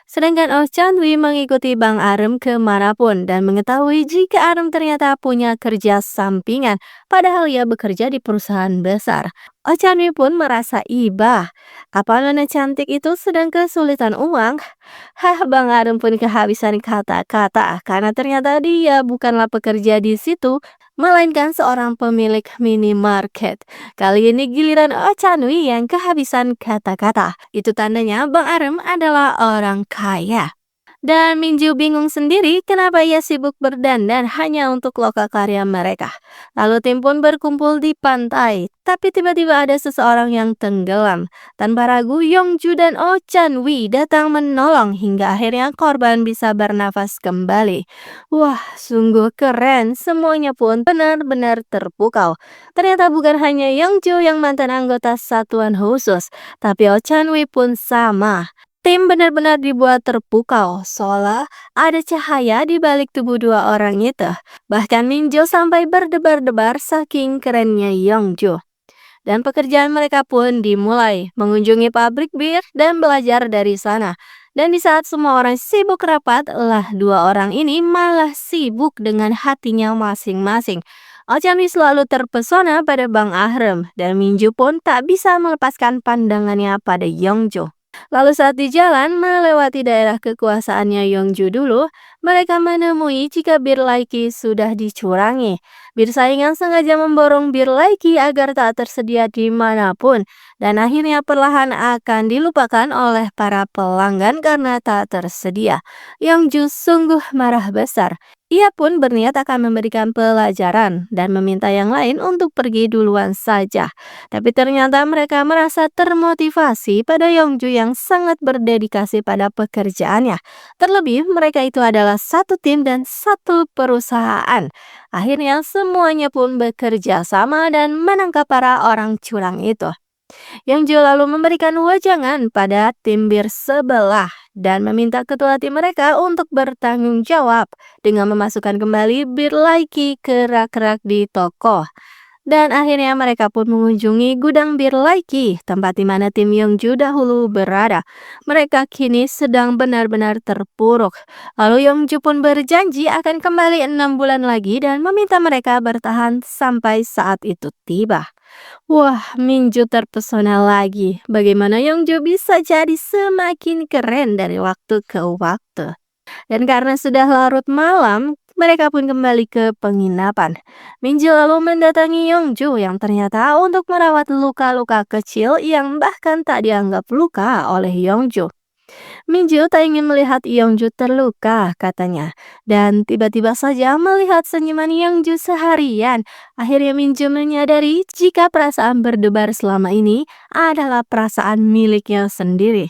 Sedangkan Oh Chan-wi mengikuti Bang Arem kemanapun dan mengetahui jika Arem ternyata punya kerja sampingan, padahal ia bekerja di perusahaan besar. Oh Chan-wi pun merasa iba. Apa nona cantik itu sedang kesulitan uang? Hah, Bang Arem pun kehabisan kata-kata karena ternyata dia bukanlah pekerja di situ, melainkan seorang pemilik minimarket. Kali ini giliran Oh Chanwi yang kehabisan kata-kata. Itu tandanya Bang Arem adalah orang kaya. Dan Minju bingung sendiri kenapa ia sibuk berdandan hanya untuk lokakarya mereka. Lalu tim pun berkumpul di pantai, tapi tiba-tiba ada seseorang yang tenggelam. Tanpa ragu, Yongju dan Oh Chan Wi datang menolong hingga akhirnya korban bisa bernafas kembali. Wah, sungguh keren. Semuanya pun benar-benar terpukau. Ternyata bukan hanya Yongju yang mantan anggota satuan khusus, tapi Oh Chan Wi pun sama. Tim benar-benar dibuat terpukau, seolah ada cahaya di balik tubuh dua orang itu. Bahkan Minjo sampai berdebar-debar saking kerennya Yongjo. Dan pekerjaan mereka pun dimulai, mengunjungi pabrik bir dan belajar dari sana. Dan di saat semua orang sibuk rapat, lah dua orang ini malah sibuk dengan hatinya masing-masing. Ochanwi selalu terpesona pada Bang Ahrem, dan Minju pun tak bisa melepaskan pandangannya pada Yongjo. Lalu saat di jalan melewati daerah kekuasaannya Yongju dulu, mereka menemui jika bir Laiki sudah dicurangi. Bir saingan sengaja memborong bir Laiki agar tak tersedia dimanapun, dan akhirnya perlahan akan dilupakan oleh para pelanggan karena tak tersedia. Yongju sungguh marah besar. Ia pun berniat akan memberikan pelajaran dan meminta yang lain untuk pergi duluan saja. Tapi ternyata mereka merasa termotivasi pada Yongju yang sangat berdedikasi pada pekerjaannya. Terlebih mereka itu adalah satu tim dan satu perusahaan. Akhirnya semuanya pun bekerja sama dan menangkap para orang curang itu. Yang Jo lalu memberikan wejangan pada tim bir sebelah dan meminta ketua tim mereka untuk bertanggung jawab dengan memasukkan kembali bir Laiki ke rak-rak di toko. Dan akhirnya mereka pun mengunjungi gudang bir Laiki, tempat di mana tim Yongju dahulu berada. Mereka kini sedang benar-benar terpuruk. Lalu Yongju pun berjanji akan kembali 6 bulan lagi dan meminta mereka bertahan sampai saat itu tiba. Wah, Minju terpesona lagi. Bagaimana Yongju bisa jadi semakin keren dari waktu ke waktu. Dan karena sudah larut malam, mereka pun kembali ke penginapan. Minju lalu mendatangi Yongju yang ternyata untuk merawat luka-luka kecil yang bahkan tak dianggap luka oleh Yongju. Minju tak ingin melihat Yongju terluka, katanya. Dan tiba-tiba saja melihat senyuman Yongju seharian. Akhirnya Minju menyadari jika perasaan berdebar selama ini adalah perasaan miliknya sendiri.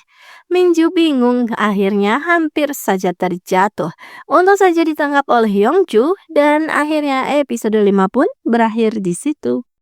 Minju bingung, akhirnya hampir saja terjatuh. Untung saja ditangkap oleh Yongju dan akhirnya episode 5 pun berakhir di situ.